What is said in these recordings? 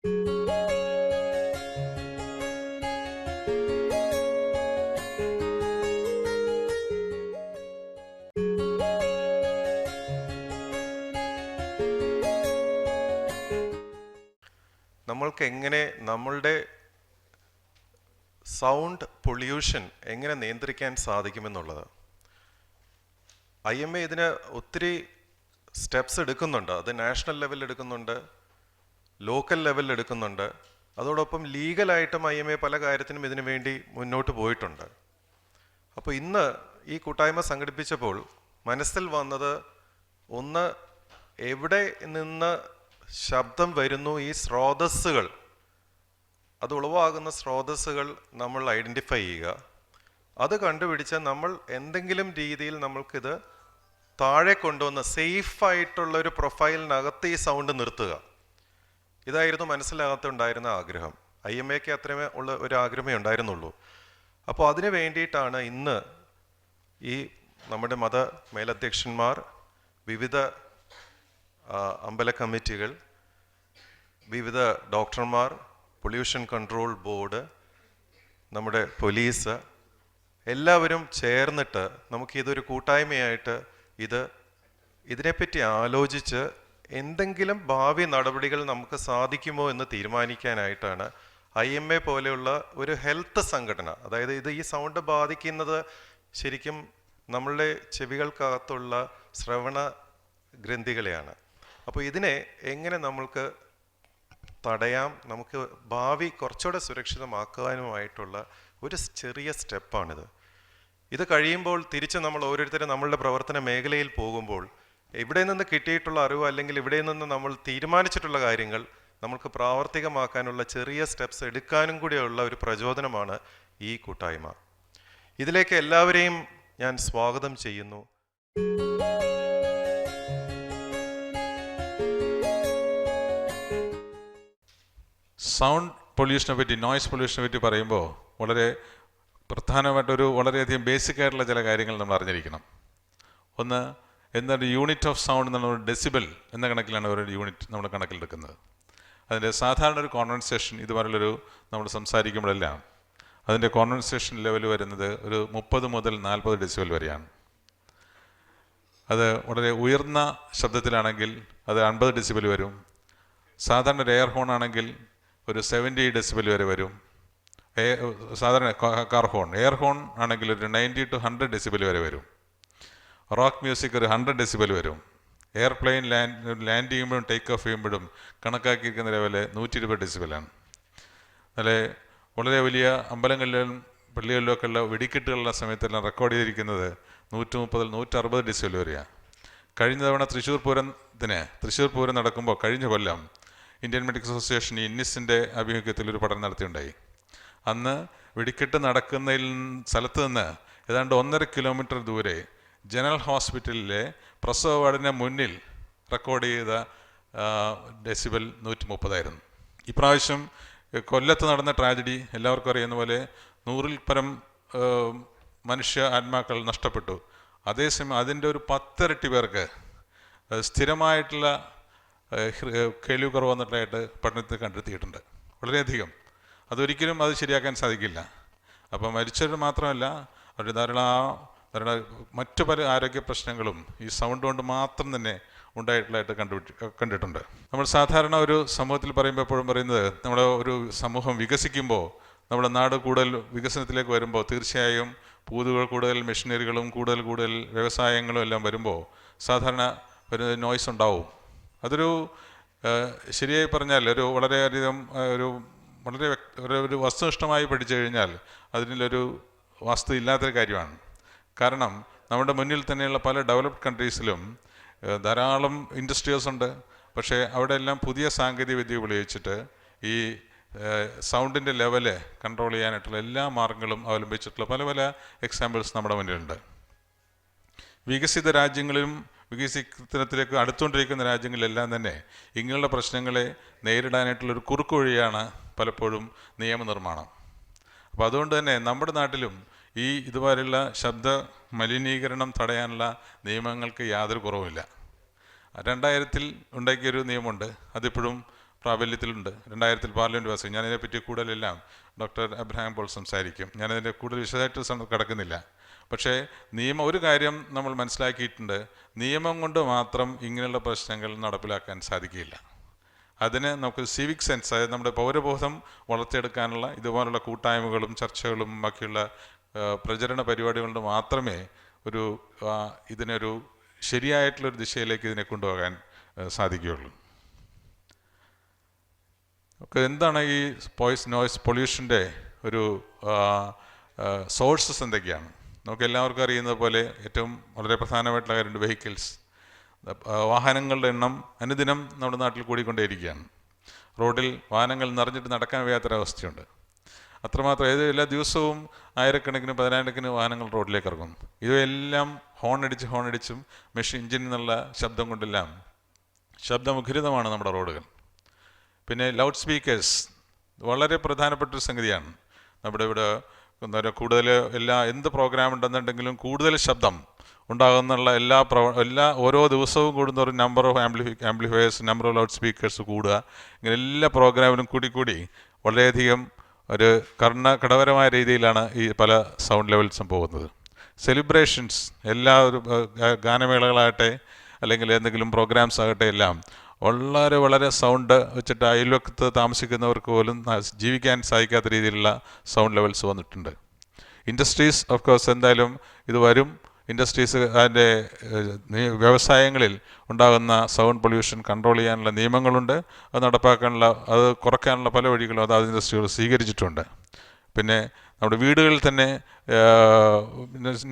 നമ്മൾക്ക് എങ്ങനെ നമ്മളുടെ സൗണ്ട് പൊല്യൂഷൻ എങ്ങനെ നിയന്ത്രിക്കാൻ സാധിക്കുമെന്നുള്ളത്. IMA ഇതിന് ഒത്തിരി സ്റ്റെപ്സ് എടുക്കുന്നുണ്ട്. അത് നാഷണൽ ലെവലിൽ എടുക്കുന്നുണ്ട്, ലോക്കൽ ലെവലിൽ എടുക്കുന്നുണ്ട്. അതോടൊപ്പം ലീഗലായിട്ടും IMA പല കാര്യത്തിനും ഇതിനു വേണ്ടി മുന്നോട്ട് പോയിട്ടുണ്ട്. അപ്പോൾ ഇന്ന് ഈ കൂട്ടായ്മ സംഘടിപ്പിച്ചപ്പോൾ മനസ്സിൽ വന്നത്, ഒന്ന്, എവിടെ നിന്ന് ശബ്ദം വരുന്നു, ഈ സ്രോതസ്സുകൾ, അത് ഉളവാകുന്ന സ്രോതസ്സുകൾ നമ്മൾ ഐഡൻറ്റിഫൈ ചെയ്യുക. അത് കണ്ടുപിടിച്ച് നമ്മൾ എന്തെങ്കിലും രീതിയിൽ നമ്മൾക്കിത് താഴെ കൊണ്ടുവന്ന് സേഫായിട്ടുള്ള ഒരു പ്രൊഫൈലിനകത്ത് ഈ സൗണ്ട് നിർത്തുക. ഇതായിരുന്നു മനസ്സിലകത്തുണ്ടായിരുന്ന ആഗ്രഹം. IMAക്ക് അത്രമേ ഉള്ള ഒരു ആഗ്രഹമേ ഉണ്ടായിരുന്നുള്ളൂ. അപ്പോൾ അതിനു വേണ്ടിയിട്ടാണ് ഇന്ന് ഈ നമ്മുടെ മത മേലധ്യക്ഷന്മാർ, വിവിധ അമ്പല കമ്മിറ്റികൾ, വിവിധ ഡോക്ടർമാർ, പൊല്യൂഷൻ കൺട്രോൾ ബോർഡ്, നമ്മുടെ പോലീസ്, എല്ലാവരും ചേർന്നിട്ട് നമുക്കിതൊരു കൂട്ടായ്മയായിട്ട് ഇതിനെപ്പറ്റി ആലോചിച്ച് എന്തെങ്കിലും ഭാവി നടപടികൾ നമുക്ക് സാധിക്കുമോ എന്ന് തീരുമാനിക്കാനായിട്ടാണ് IMA പോലെയുള്ള ഒരു ഹെൽത്ത് സംഘടന. അതായത് ഈ സൗണ്ട് ബാധിക്കുന്നത് ശരിക്കും നമ്മളുടെ ചെവികൾക്കകത്തുള്ള ശ്രവണ ഗ്രന്ഥികളെയാണ്. അപ്പോൾ ഇതിനെ എങ്ങനെ നമ്മൾക്ക് തടയാം, നമുക്ക് ഭാവി കുറച്ചുകൂടെ സുരക്ഷിതമാക്കാനുമായിട്ടുള്ള ഒരു ചെറിയ സ്റ്റെപ്പാണിത്. ഇത് കഴിയുമ്പോൾ തിരിച്ച് നമ്മൾ ഓരോരുത്തരും നമ്മളുടെ പ്രവർത്തന മേഖലയിൽ പോകുമ്പോൾ ഇവിടെ നിന്ന് കിട്ടിയിട്ടുള്ള അറിവ്, അല്ലെങ്കിൽ ഇവിടെ നിന്ന് നമ്മൾ തീരുമാനിച്ചിട്ടുള്ള കാര്യങ്ങൾ നമുക്ക് പ്രാവർത്തികമാക്കാനുള്ള ചെറിയ സ്റ്റെപ്സ് എടുക്കാനും കൂടിയുള്ള ഒരു പ്രചോദനമാണ് ഈ കൂട്ടായ്മ. ഇതിലേക്ക് എല്ലാവരെയും ഞാൻ സ്വാഗതം ചെയ്യുന്നു. സൗണ്ട് പൊല്യൂഷനെ പറ്റി, നോയ്സ് പൊല്യൂഷനെ പറ്റി പറയുമ്പോൾ വളരെ പ്രധാനമായിട്ടൊരു വളരെയധികം ബേസിക് ആയിട്ടുള്ള ചില കാര്യങ്ങൾ നമ്മൾ അറിഞ്ഞിരിക്കണം. ഒന്ന്, എന്താണ് യൂണിറ്റ് ഓഫ് സൗണ്ട് എന്നുള്ള ഡെസിബൽ എന്ന കണക്കിലാണ് ഒരു യൂണിറ്റ് നമ്മൾ കണക്കിലെടുക്കുന്നത്. അതിൻ്റെ സാധാരണ ഒരു കോൺവെർസേഷൻ ഇതുപോലുള്ളൊരു നമ്മൾ സംസാരിക്കുമ്പോഴെല്ലാം അതിൻ്റെ കോൺവെർസേഷൻ ലെവൽ വരുന്നത് ഒരു 30 മുതൽ 40 ഡെസിബൽ വരെയാണ്. അത് വളരെ ഉയർന്ന ശബ്ദത്തിലാണെങ്കിൽ അത് 50 ഡെസിബൽ വരും. സാധാരണ ഒരു എയർ ഹോൺ ആണെങ്കിൽ ഒരു 70 ഡെസിബൽ വരെ വരും. സാധാരണ കാർ ഹോൺ, എയർ ഹോൺ ആണെങ്കിൽ ഒരു 90 to 100 ഡെസിബൽ വരെ വരും. റോക്ക് മ്യൂസിക് ഒരു 100 ഡെസിബൽ വരും. എയർപ്ലെയിൻ ലാൻഡ് ചെയ്യുമ്പോഴും ടേക്ക് ഓഫ് ചെയ്യുമ്പോഴും കണക്കാക്കിയിരിക്കുന്ന ലെവല് 120 ഡെസിബലാണ്. അല്ലെ, വളരെ വലിയ അമ്പലങ്ങളിലും പള്ളികളിലും ഒക്കെ ഉള്ള വെടിക്കെട്ടുകളുടെ സമയത്തെല്ലാം റെക്കോർഡ് ചെയ്തിരിക്കുന്നത് 130 160 ഡെസിബൽ വരെയാണ്. കഴിഞ്ഞ തവണ തൃശ്ശൂർ പൂരം നടക്കുമ്പോൾ കഴിഞ്ഞ കൊല്ലം ഇന്ത്യൻ മെഡിക്കൽ അസോസിയേഷൻ ഇന്നിസിൻ്റെ ആഭിമുഖ്യത്തിൽ ഒരു പഠനം നടത്തിയുണ്ടായി. അന്ന് വെടിക്കെട്ട് നടക്കുന്ന സ്ഥലത്ത് നിന്ന് ഏതാണ്ട് 1.5 കിലോമീറ്റർ ദൂരെ ജനറൽ ഹോസ്പിറ്റലിലെ പ്രസവ വാർഡിന് മുന്നിൽ റെക്കോർഡ് ചെയ്ത ഡെസിബൽ 130 ആയിരുന്നു. ഇപ്രാവശ്യം കൊല്ലത്ത് നടന്ന ട്രാജഡി എല്ലാവർക്കും അറിയുന്ന പോലെ 100-ൽ പരം മനുഷ്യ ആത്മാക്കൾ നഷ്ടപ്പെട്ടു. അതേസമയം അതിൻ്റെ ഒരു 10 ഇരട്ടി പേർക്ക് സ്ഥിരമായിട്ടുള്ള കേൾവി കുറവ് വന്നിട്ടായിട്ട് പഠനത്തിൽ കണ്ടെത്തിയിട്ടുണ്ട്. വളരെയധികം. അതൊരിക്കലും അത് ശരിയാക്കാൻ സാധിക്കില്ല. അപ്പോൾ മരിച്ചവർ മാത്രമല്ല, അവർ ധാരാളം മറ്റു പല ആരോഗ്യ പ്രശ്നങ്ങളും ഈ സൗണ്ട് കൊണ്ട് മാത്രം തന്നെ ഉണ്ടായിട്ടുള്ളതായിട്ട് കണ്ടിട്ടുണ്ട്. നമ്മൾ സാധാരണ ഒരു സമൂഹത്തിൽ പറയുമ്പോൾ എപ്പോഴും പറയുന്നത്, നമ്മുടെ ഒരു സമൂഹം വികസിക്കുമ്പോൾ, നമ്മുടെ നാട് കൂടുതൽ വികസനത്തിലേക്ക് വരുമ്പോൾ തീർച്ചയായും കൂടുതൽ മെഷീനറികളും കൂടുതൽ വ്യവസായങ്ങളും എല്ലാം വരുമ്പോൾ സാധാരണ ഒരു നോയ്സ് ഉണ്ടാവും. അതൊരു ശരിയായി പറഞ്ഞാൽ ഒരു വളരെയധികം ഒരു വസ്തുനിഷ്ഠമായി പഠിച്ചു കഴിഞ്ഞാൽ അതിലൊരു വസ്തു ഇല്ലാത്തൊരു കാര്യമാണ്. കാരണം നമ്മുടെ മുന്നിൽ തന്നെയുള്ള പല ഡെവലപ്ഡ് കൺട്രീസിലും ധാരാളം ഇൻഡസ്ട്രീസ് ഉണ്ട്. പക്ഷേ അവിടെ എല്ലാം പുതിയ സാങ്കേതിക വിദ്യ ഉപയോഗിച്ചിട്ട് ഈ സൗണ്ടിൻ്റെ ലെവല് കൺട്രോൾ ചെയ്യാനായിട്ടുള്ള എല്ലാ മാർഗങ്ങളും അവലംബിച്ചിട്ടുള്ള പല എക്സാമ്പിൾസ് നമ്മുടെ മുന്നിലുണ്ട്. വികസിത രാജ്യങ്ങളിലും വികസനത്തിലേക്ക് അടുത്തുകൊണ്ടിരിക്കുന്ന രാജ്യങ്ങളിലെല്ലാം തന്നെ ഇങ്ങനെയുള്ള പ്രശ്നങ്ങളെ നേരിടാനായിട്ടുള്ളൊരു കുറുക്കുവഴിയാണ് പലപ്പോഴും നിയമനിർമ്മാണം. അപ്പോൾ അതുകൊണ്ട് തന്നെ നമ്മുടെ നാട്ടിലും ഈ ഇതുപോലെയുള്ള ശബ്ദ മലിനീകരണം തടയാനുള്ള നിയമങ്ങൾക്ക് യാതൊരു കുറവുമില്ല. 2000-ൽ ഉണ്ടാക്കിയൊരു നിയമമുണ്ട്, അതിപ്പോഴും പ്രാബല്യത്തിലുണ്ട്. 2000 പാർലമെൻറ്റ് പാസ്. ഞാനതിനെപ്പറ്റി കൂടുതലെല്ലാം ഡോക്ടർ അബ്രഹാം പോൾ സംസാരിക്കും. ഞാനതിൻ്റെ കൂടുതൽ വിശദമായിട്ട് കിടക്കുന്നില്ല. പക്ഷേ ഒരു കാര്യം നമ്മൾ മനസ്സിലാക്കിയിട്ടുണ്ട്, നിയമം കൊണ്ട് മാത്രം ഇങ്ങനെയുള്ള പ്രശ്നങ്ങൾ നടപ്പിലാക്കാൻ സാധിക്കില്ല. അതിന് നമുക്ക് സിവിക് സെൻസ്, അതായത് നമ്മുടെ പൗരബോധം വളർത്തിയെടുക്കാനുള്ള ഇതുപോലുള്ള കൂട്ടായ്മകളും ചർച്ചകളും ബാക്കിയുള്ള പ്രചരണ പരിപാടികളുണ്ട് മാത്രമേ ഇതിനൊരു ശരിയായിട്ടുള്ളൊരു ദിശയിലേക്ക് ഇതിനെ കൊണ്ടുപോകാൻ സാധിക്കുകയുള്ളൂ. എന്താണ് ഈ നോയ്സ് പൊല്യൂഷൻ്റെ ഒരു സോഴ്സസ് എന്തൊക്കെയാണ്? നമുക്ക് എല്ലാവർക്കും അറിയുന്നത് പോലെ ഏറ്റവും വളരെ പ്രധാനമായിട്ടുള്ള കാര്യമുണ്ട് വെഹിക്കിൾസ്. വാഹനങ്ങളുടെ എണ്ണം അനുദിനം നമ്മുടെ നാട്ടിൽ കൂടിക്കൊണ്ടേയിരിക്കുകയാണ്. റോഡിൽ വാഹനങ്ങൾ നിറഞ്ഞിട്ട് നടക്കാൻ വയ്യാത്തൊരവസ്ഥയുണ്ട്. അത്രമാത്രം എല്ലാ ദിവസവും ആയിരക്കണക്കിന് പതിനായിരക്കണക്കിന് വാഹനങ്ങൾ റോഡിലേക്ക് ഇറങ്ങും. ഇവയെല്ലാം ഹോണടിച്ചും എഞ്ചിനിൽ നിന്നുള്ള ശബ്ദം കൊണ്ടെല്ലാം ശബ്ദമുഖരിതമാണ് നമ്മുടെ റോഡുകൾ. പിന്നെ ലൗഡ് സ്പീക്കേഴ്സ് വളരെ പ്രധാനപ്പെട്ടൊരു സംഗതിയാണ്. നമ്മുടെ ഇവിടെ കൂടുതൽ എന്ത് പ്രോഗ്രാം ഉണ്ടെന്നുണ്ടെങ്കിലും കൂടുതൽ ശബ്ദം ഉണ്ടാകുന്നുള്ള ഓരോ ദിവസവും കൂടുന്നൊരു number of amplifiers, number of loud speakers കൂടുക. ഇങ്ങനെ എല്ലാ പ്രോഗ്രാമിലും കൂടി വളരെയധികം ഒരു കടവരമായ രീതിയിലാണ് ഈ പല സൗണ്ട് ലെവൽസും പോകുന്നത്. സെലിബ്രേഷൻസ്, ഒരു ഗാനമേളകളാകട്ടെ അല്ലെങ്കിൽ എന്തെങ്കിലും പ്രോഗ്രാംസ് ആകട്ടെ എല്ലാം വളരെ സൗണ്ട് വെച്ചിട്ട് അയൽവക്കത്ത് താമസിക്കുന്നവർക്ക് പോലും ജീവിക്കാൻ സാധിക്കാത്ത രീതിയിലുള്ള സൗണ്ട് ലെവൽസ് വന്നിട്ടുണ്ട്. ഇൻഡസ്ട്രീസ് ഓഫ് കോഴ്സ് എന്തായാലും ഇത് വരും. ഇൻഡസ്ട്രീസ് അതിൻ്റെ വ്യവസായങ്ങളിൽ ഉണ്ടാകുന്ന സൗണ്ട് പൊല്യൂഷൻ കൺട്രോൾ ചെയ്യാനുള്ള നിയമങ്ങളുണ്ട്. അത് കുറയ്ക്കാനുള്ള പല വഴികളും അത് ഇൻഡസ്ട്രികൾ സ്വീകരിച്ചിട്ടുണ്ട്. പിന്നെ നമ്മുടെ വീടുകളിൽ തന്നെ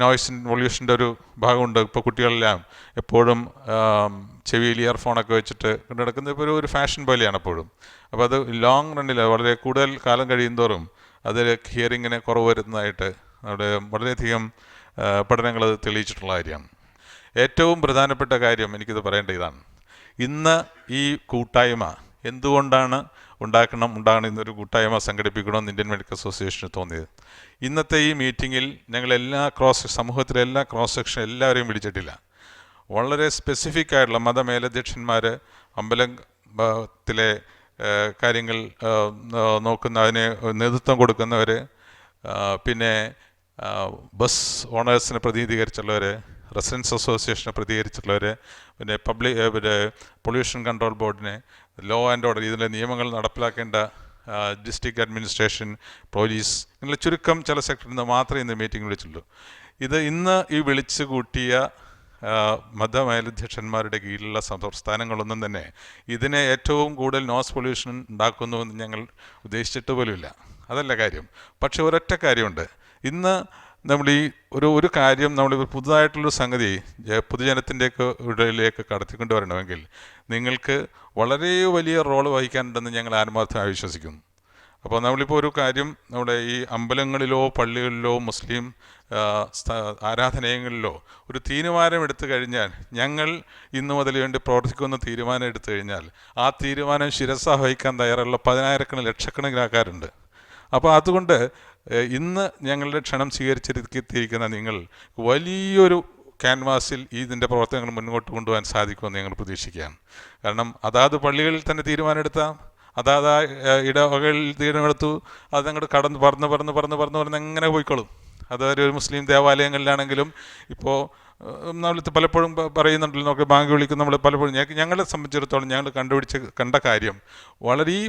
നോയ്സ് പൊല്യൂഷൻ്റെ ഒരു ഭാഗമുണ്ട്. ഇപ്പോൾ കുട്ടികളെല്ലാം എപ്പോഴും ചെവിയിൽ ഇയർഫോണൊക്കെ വെച്ചിട്ട് നടക്കുന്നത് ഇപ്പോൾ ഒരു ഫാഷൻ പോലെയാണ് എപ്പോഴും. അപ്പോൾ അത് ലോങ് റണ്ണിൽ വളരെ കൂടുതൽ കാലം കഴിയുന്തോറും അതിൽ ഹിയറിങ്ങിന് കുറവ് വരുന്നതായിട്ട് അവിടെ വളരെയധികം പഠനങ്ങൾ തെളിയിച്ചിട്ടുള്ള കാര്യമാണ്. ഏറ്റവും പ്രധാനപ്പെട്ട കാര്യം എനിക്കിത് പറയേണ്ട ഇതാണ്. ഇന്ന് ഈ കൂട്ടായ്മ എന്തുകൊണ്ടാണ് ഉണ്ടാകണം എന്നൊരു കൂട്ടായ്മ സംഘടിപ്പിക്കണമെന്ന് ഇന്ത്യൻ മെഡിക്കൽ അസോസിയേഷന് തോന്നിയത്. ഇന്നത്തെ ഈ മീറ്റിങ്ങിൽ ഞങ്ങൾ സമൂഹത്തിലെ എല്ലാ ക്രോസ് സെക്ഷൻ എല്ലാവരെയും വിളിച്ചിട്ടില്ല. വളരെ സ്പെസിഫിക് ആയിട്ടുള്ള മതമേലധ്യക്ഷന്മാർ, അമ്പലത്തിലെ കാര്യങ്ങൾ അതിന് നേതൃത്വം കൊടുക്കുന്നവർ, പിന്നെ ബസ് ഓണേഴ്സിനെ പ്രതിനിധീകരിച്ചുള്ളവർ, റെസിഡൻസ് അസോസിയേഷനെ പ്രതികരിച്ചിട്ടുള്ളവർ, പിന്നെ പൊല്യൂഷൻ കൺട്രോൾ ബോർഡിനെ, ലോ ആൻഡ് ഓർഡർ ഇതിലെ നിയമങ്ങൾ നടപ്പിലാക്കേണ്ട ഡിസ്ട്രിക്ട് അഡ്മിനിസ്ട്രേഷൻ, പോലീസ്, ഇങ്ങനെ ചുരുക്കം ചില സെക്ടറിൽ നിന്ന് മാത്രമേ ഇന്ന് മീറ്റിംഗ് വിളിച്ചുള്ളൂ. ഇന്ന് ഈ വിളിച്ചു കൂട്ടിയ മതമേലധ്യക്ഷന്മാരുടെ കീഴിലുള്ള സംസ്ഥാനങ്ങളൊന്നും തന്നെ ഇതിനെ ഏറ്റവും കൂടുതൽ നോയ്സ് പൊല്യൂഷൻ ഉണ്ടാക്കുന്നുവെന്ന് ഞങ്ങൾ ഉദ്ദേശിച്ചിട്ട് പോലുമില്ല. അതല്ല കാര്യം. പക്ഷെ ഒരൊറ്റ കാര്യമുണ്ട്. ഇന്ന് നമ്മൾ ഒരു കാര്യം നമ്മൾ പുതുതായിട്ടുള്ളൊരു സംഗതി പൊതുജനത്തിൻ്റെയൊക്കെ ഇടയിലേക്ക് കടത്തിക്കൊണ്ട് വരണമെങ്കിൽ നിങ്ങൾക്ക് വളരെ വലിയ റോള് വഹിക്കാനുണ്ടെന്ന് ഞങ്ങൾ ആത്മാർത്ഥമായി വിശ്വസിക്കുന്നു. അപ്പോൾ നമ്മളിപ്പോൾ ഒരു കാര്യം നമ്മുടെ ഈ അമ്പലങ്ങളിലോ പള്ളികളിലോ മുസ്ലിം ആരാധനാലയങ്ങളിലോ ഒരു തീരുമാനം എടുത്തു കഴിഞ്ഞാൽ, ഞങ്ങൾ ഇന്നു മുതൽ വേണ്ടി പ്രവർത്തിക്കുന്ന തീരുമാനം എടുത്തു കഴിഞ്ഞാൽ ആ തീരുമാനം ശിരസാ വഹിക്കാൻ തയ്യാറുള്ള പതിനായിരക്കണക്കിന് ലക്ഷക്കണക്കിന് ആൾക്കാരുണ്ട്. അപ്പോൾ അതുകൊണ്ട് ഇന്ന് ഞങ്ങളുടെ ക്ഷണം സ്വീകരിച്ചിരിക്കുന്ന നിങ്ങൾ വലിയൊരു ക്യാൻവാസിൽ ഇതിൻ്റെ പ്രവർത്തനങ്ങൾ മുന്നോട്ട് കൊണ്ടുപോകാൻ സാധിക്കുമെന്ന് ഞങ്ങൾ പ്രതീക്ഷിക്കുകയാണ്. കാരണം അതാത് പള്ളികളിൽ തന്നെ തീരുമാനമെടുത്താൽ ഇടവകളിൽ തീരുമാനമെടുത്തു, അത് അങ്ങോട്ട് പറന്ന് എങ്ങനെ പോയിക്കോളും. അതൊരു മുസ്ലിം ദേവാലയങ്ങളിലാണെങ്കിലും ഇപ്പോൾ നമ്മൾ പലപ്പോഴും പറയുന്നുണ്ടല്ലോ, നമുക്ക് ബാങ്ക് വിളിക്കും. നമ്മൾ പലപ്പോഴും ഞങ്ങളെ സംബന്ധിച്ചിടത്തോളം ഞങ്ങൾ കണ്ട കാര്യം വളരെ ഈ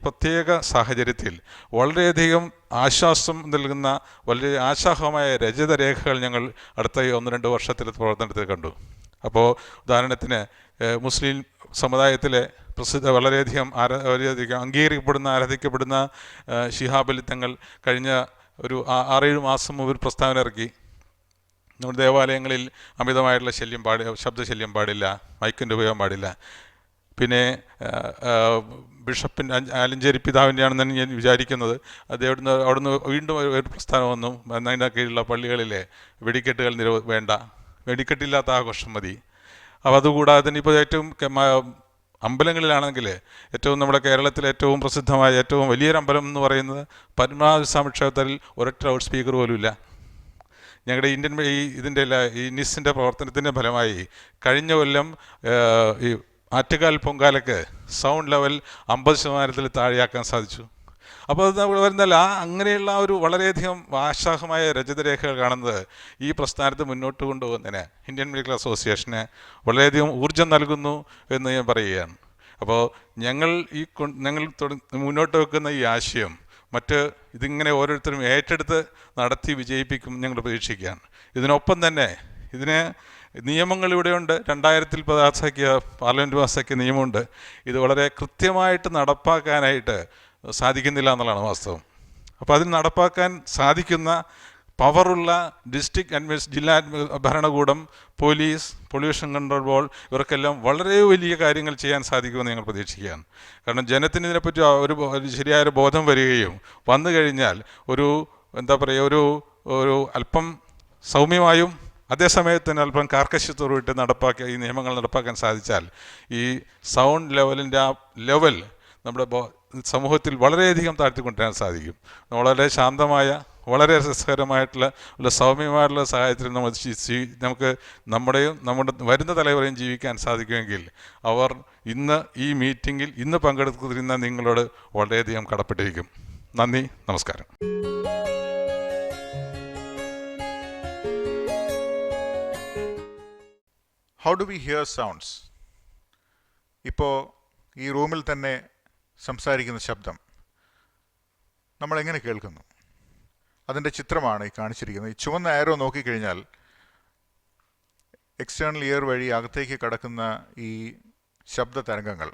പ്രത്യേക സാഹചര്യത്തിൽ വളരെയധികം ആശ്വാസം നൽകുന്ന വളരെ ആശാഹമായ രചിതരേഖകൾ ഞങ്ങൾ അടുത്ത 1-2 വർഷത്തിലെ പ്രവർത്തനത്തിൽ കണ്ടു. അപ്പോൾ ഉദാഹരണത്തിന് മുസ്ലിം സമുദായത്തിലെ വളരെയധികം ആരാധിക്കപ്പെടുന്ന ശിഹാബ് അലി തങ്ങൾ കഴിഞ്ഞ ഒരു 6-7 മാസം ഒരു പ്രസ്താവന ഇറക്കി. നമ്മുടെ ദേവാലയങ്ങളിൽ അമിതമായിട്ടുള്ള ശബ്ദശല്യം പാടില്ല, മൈക്കിൻ്റെ ഉപയോഗം പാടില്ല. പിന്നെ ബിഷപ്പിൻ ആലഞ്ചേരി പിതാവിൻ്റെയാണെന്നാണ് ഞാൻ വിചാരിക്കുന്നത്. അവിടുന്ന് വീണ്ടും ഒരു പ്രസ്ഥാനം വന്നു, അതിൻ്റെ കീഴിലുള്ള പള്ളികളിലെ വെടിക്കെട്ടുകൾ വേണ്ട, വെടിക്കെട്ടില്ലാത്ത ആഘോഷം മതി. അപ്പോൾ അതുകൂടാതെ തന്നെ ഇപ്പോൾ ഏറ്റവും അമ്പലങ്ങളിലാണെങ്കിൽ ഏറ്റവും നമ്മുടെ കേരളത്തിലെ ഏറ്റവും പ്രസിദ്ധമായ ഏറ്റവും വലിയൊരു അമ്പലം എന്ന് പറയുന്നത് പത്മനാഭസ്വാമി ക്ഷേത്രത്തിൽ ഒരൊറ്റ ലൗഡ് സ്പീക്കർ പോലും ഇല്ല. ഞങ്ങളുടെ ഇതിൻ്റെ ഈ നിസിൻ്റെ പ്രവർത്തനത്തിൻ്റെ ഫലമായി കഴിഞ്ഞ കൊല്ലം ഈ ആറ്റുകാൽ പൊങ്കാലയ്ക്ക് സൗണ്ട് ലെവൽ 50% താഴെയാക്കാൻ സാധിച്ചു. അപ്പോൾ അത് വരുന്നല്ല അങ്ങനെയുള്ള ഒരു വളരെയധികം ആശാഹമായ രചിതരേഖകൾ കാണുന്നത് ഈ പ്രസ്ഥാനത്ത് മുന്നോട്ട് കൊണ്ടുപോകുന്നതിന് ഇന്ത്യൻ മെഡിക്കൽ അസോസിയേഷന് വളരെയധികം ഊർജം നൽകുന്നു എന്ന് ഞാൻ പറയുകയാണ്. അപ്പോൾ ഞങ്ങൾ മുന്നോട്ട് വെക്കുന്ന ഈ ആശയം ഇതിങ്ങനെ ഓരോരുത്തരും ഏറ്റെടുത്ത് നടത്തി വിജയിപ്പിക്കും ഞങ്ങൾ പ്രതീക്ഷിക്കുകയാണ്. ഇതിനൊപ്പം തന്നെ ഇതിന് നിയമങ്ങൾ ഇവിടെയുണ്ട്. 2000 പാസ്സാക്കിയ പാർലമെൻറ്റ് പാസ്സാക്കിയ നിയമമുണ്ട്. ഇത് വളരെ കൃത്യമായിട്ട് നടപ്പാക്കാനായിട്ട് സാധിക്കുന്നില്ല എന്നുള്ളതാണ് വാസ്തവം. അപ്പോൾ അതിന് നടപ്പാക്കാൻ സാധിക്കുന്ന പവറുള്ള ഡിസ്ട്രിക്ട് ജില്ലാ ഭരണകൂടം, പോലീസ്, പൊല്യൂഷൻ കൺട്രോൾ ബോർഡ് ഇവർക്കെല്ലാം വളരെ വലിയ കാര്യങ്ങൾ ചെയ്യാൻ സാധിക്കുമെന്ന് ഞങ്ങൾ പ്രതീക്ഷിക്കുകയാണ്. കാരണം ജനത്തിന് ഇതിനെപ്പറ്റി ഒരു ശരിയായൊരു ബോധം വരികയും വന്നു കഴിഞ്ഞാൽ ഒരു അല്പം സൗമ്യമായും അതേസമയത്തിന് അല്പം കാർക്കശ്യത്തോടുകൂടി ഈ നിയമങ്ങൾ നടപ്പാക്കാൻ സാധിച്ചാൽ ഈ സൗണ്ട് ലെവലിൻ്റെ ആ ലെവൽ നമ്മുടെ സമൂഹത്തിൽ വളരെയധികം താഴ്ത്തിക്കൊണ്ടുവരാൻ സാധിക്കും. വളരെ ശാന്തമായ, വളരെ രസകരമായിട്ടുള്ള സൗമ്യമായിട്ടുള്ള സാഹചര്യത്തിൽ നമുക്ക് നമ്മുടെ വരുന്ന തലമുറയും ജീവിക്കാൻ സാധിക്കുമെങ്കിൽ അവർ ഇന്ന് ഈ മീറ്റിങ്ങിൽ പങ്കെടുത്തിരുന്ന നിങ്ങളോട് വളരെയധികം കടപ്പെട്ടിരിക്കും. നന്ദി, നമസ്കാരം. How do we here sounds? ഇപ്പോൾ ഈ റൂമിൽ തന്നെ സംസാരിക്കുന്ന ശബ്ദം നമ്മളെങ്ങനെ കേൾക്കുന്നു? അതിൻ്റെ ചിത്രമാണ് ഈ കാണിച്ചിരിക്കുന്നത്. ഈ ചുവന്ന ആരോ നോക്കിക്കഴിഞ്ഞാൽ എക്സ്റ്റേണൽ ഇയർ വഴി അകത്തേക്ക് കടക്കുന്ന ഈ ശബ്ദ തരംഗങ്ങൾ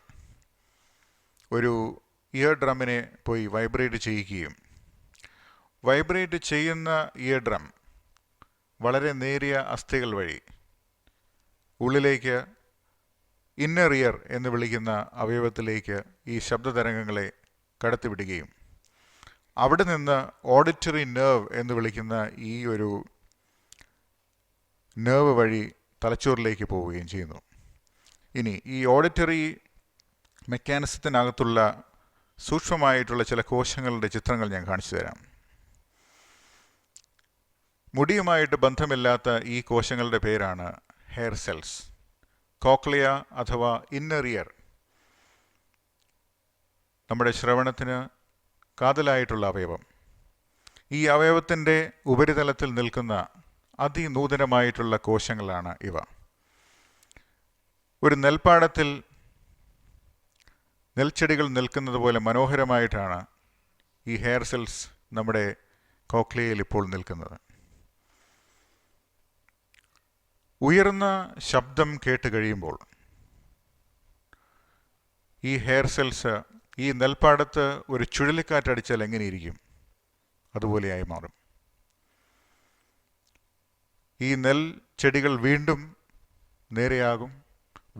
ഒരു ഇയർ ഡ്രമ്മിനെ പോയി വൈബ്രേറ്റ് ചെയ്യിക്കുകയും വൈബ്രേറ്റ് ചെയ്യുന്ന ഇയർ ഡ്രം വളരെ നേരിയ അസ്ഥികൾ വഴി ഉള്ളിലേക്ക് ഇന്നർ ഇയർ എന്ന് വിളിക്കുന്ന അവയവത്തിലേക്ക് ഈ ശബ്ദതരംഗങ്ങളെ കടത്തിവിടുകയും അവിടെ നിന്ന് ഓഡിറ്ററി നെർവ് എന്ന് വിളിക്കുന്ന ഈ ഒരു നെർവ് വഴി തലച്ചോറിലേക്ക് പോവുകയും ചെയ്യുന്നു. ഇനി ഈ ഓഡിറ്ററി മെക്കാനിസത്തിനകത്തുള്ള സൂക്ഷ്മമായിട്ടുള്ള ചില കോശങ്ങളുടെ ചിത്രങ്ങൾ ഞാൻ കാണിച്ചു തരാം. മുടിയുമായിട്ട് ബന്ധമില്ലാത്ത ഈ കോശങ്ങളുടെ പേരാണ് ഹെയർ സെൽസ്. കോക്ലിയ അഥവാ ഇന്നർ ഇയർ നമ്മുടെ ശ്രവണത്തിന് കാതലായിട്ടുള്ള അവയവം. ഈ അവയവത്തിൻ്റെ ഉപരിതലത്തിൽ നിൽക്കുന്ന അതിനൂതനമായിട്ടുള്ള കോശങ്ങളാണ് ഇവ. ഒരു നെൽപ്പാടത്തിൽ നെൽച്ചെടികൾ നിൽക്കുന്നത് പോലെ മനോഹരമായിട്ടാണ് ഈ ഹെയർ സെൽസ് നമ്മുടെ കോക്ലിയയിൽ ഇപ്പോൾ നിൽക്കുന്നത്. ഉയർന്ന ശബ്ദം കേട്ട് കഴിയുമ്പോൾ ഈ ഹെയർ സെൽസ് ഈ നെൽപ്പാടത്ത് ഒരു ചുഴലിക്കാറ്റടിച്ചാൽ എങ്ങനെയിരിക്കും? അതുപോലെയായി മാറും. ഈ നെൽ ചെടികൾ വീണ്ടും നേരെയാകും,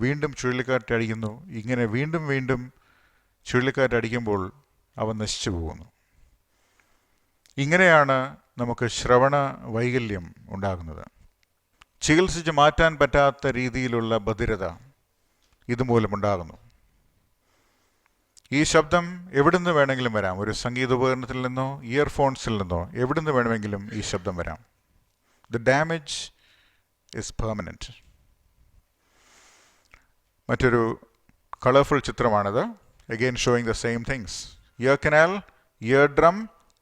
വീണ്ടും ചുഴലിക്കാറ്റടിക്കുന്നു. ഇങ്ങനെ വീണ്ടും വീണ്ടും ചുഴലിക്കാറ്റടിക്കുമ്പോൾ അവ നശിച്ചു പോകുന്നു. ഇങ്ങനെയാണ് നമുക്ക് ശ്രവണ വൈകല്യം ഉണ്ടാകുന്നത്. ചികിത്സിച്ച് മാറ്റാൻ പറ്റാത്ത രീതിയിലുള്ള ബധിരത ഇതുമൂലമുണ്ടാകുന്നു. ഈ ശബ്ദം എവിടുന്ന് വേണമെങ്കിലും വരാം. ഒരു സംഗീതോപകരണത്തിൽ നിന്നോ ഇയർഫോൺസിൽ നിന്നോ എവിടുന്ന് വേണമെങ്കിലും ഈ ശബ്ദം വരാം. The damage is permanent. മറ്റൊരു കളർഫുൾ ചിത്രമാണിത്. Again showing the same things. Year canal, ear drum,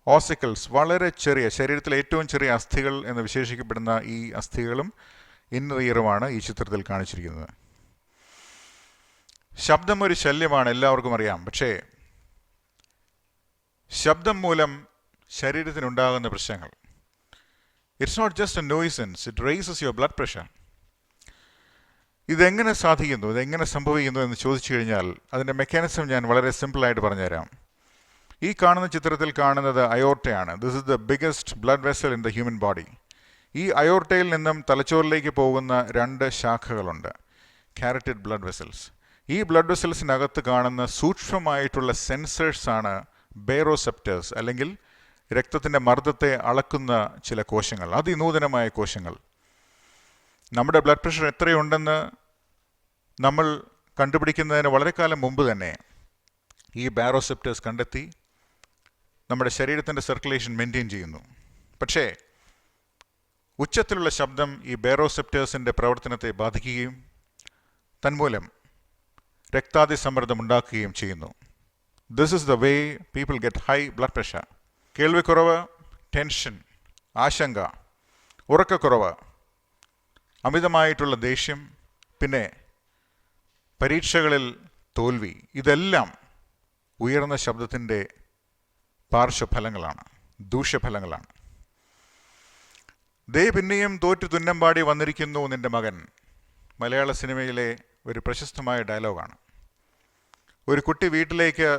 ossicles, വളരെ ചെറിയ, ശരീരത്തിലെ ഏറ്റവും ചെറിയ അസ്ഥികൾ എന്ന് വിശേഷിക്കപ്പെടുന്ന ഈ അസ്ഥികളും ഇന്നർ ഇയറുമാണ് ഈ ചിത്രത്തിൽ കാണിച്ചിരിക്കുന്നത്. ശബ്ദം ഒരു ശല്യമാണ്, എല്ലാവർക്കും അറിയാം. പക്ഷേ ശബ്ദം മൂലം ശരീരത്തിനുണ്ടാകുന്ന പ്രശ്നങ്ങൾ, it's not just a nuisance, it raises your blood pressure. ഇതെങ്ങനെ സാധിക്കുന്നു, ഇതെങ്ങനെ സംഭവിക്കുന്നു എന്ന് ചോദിച്ചു കഴിഞ്ഞാൽ അതിൻ്റെ മെക്കാനിസം ഞാൻ വളരെ സിമ്പിളായിട്ട് പറഞ്ഞുതരാം. ഈ കാണുന്ന ചിത്രത്തിൽ കാണുന്നത് അയോർട്ടയാണ്. This is the biggest blood vessel in the human body. ഈ അയോർട്ടയിൽ നിന്നും തലച്ചോറിലേക്ക് പോകുന്ന 2 ശാഖകളുണ്ട്, കാരറ്റിഡ് ബ്ലഡ് വെസൽസ്. ഈ ബ്ലഡ് വെസൽസിനകത്ത് കാണുന്ന സൂക്ഷ്മമായിട്ടുള്ള സെൻസേഴ്സാണ് ബേറോസെപ്റ്റേഴ്സ്, അല്ലെങ്കിൽ രക്തത്തിൻ്റെ മർദ്ദത്തെ അളക്കുന്ന ചില കോശങ്ങൾ, അതിനൂതനമായ കോശങ്ങൾ. നമ്മുടെ ബ്ലഡ് പ്രഷർ എത്രയുണ്ടെന്ന് നമ്മൾ കണ്ടുപിടിക്കുന്നതിന് വളരെ കാലം മുമ്പ് തന്നെ ഈ ബാരോസെപ്റ്റേഴ്സ് കണ്ടെത്തി നമ്മുടെ ശരീരത്തിൻ്റെ സർക്കുലേഷൻ മെയിൻറ്റെയിൻ ചെയ്യുന്നു. പക്ഷേ ഉച്ചത്തിലുള്ള ശബ്ദം ഈ ബാരോസെപ്റ്റേഴ്സിൻ്റെ പ്രവർത്തനത്തെ ബാധിക്കുകയും തന്മൂലം രക്താതിസമ്മർദ്ദം ഉണ്ടാക്കുകയും ചെയ്യുന്നു. This is the way people get high blood pressure. കേൾവിക്കുറവ്, ടെൻഷൻ, ആശങ്ക, ഉറക്കക്കുറവ്, അമിതമായിട്ടുള്ള ദേഷ്യം, പിന്നെ പരീക്ഷകളിൽ തോൽവി, ഇതെല്ലാം ഉയർന്ന ശബ്ദത്തിൻ്റെ പാർശ്വഫലങ്ങളാണ്, ദൂഷ്യഫലങ്ങളാണ്. ദേ പിന്നെയും തോറ്റു തുന്നമ്പാടി വന്നിരിക്കുന്നു നിന്റെ മകൻ, മലയാള സിനിമയിലെ ഒരു പ്രശസ്തമായ ഡയലോഗാണ്. ഒരു കുട്ടി വീട്ടിലേക്ക്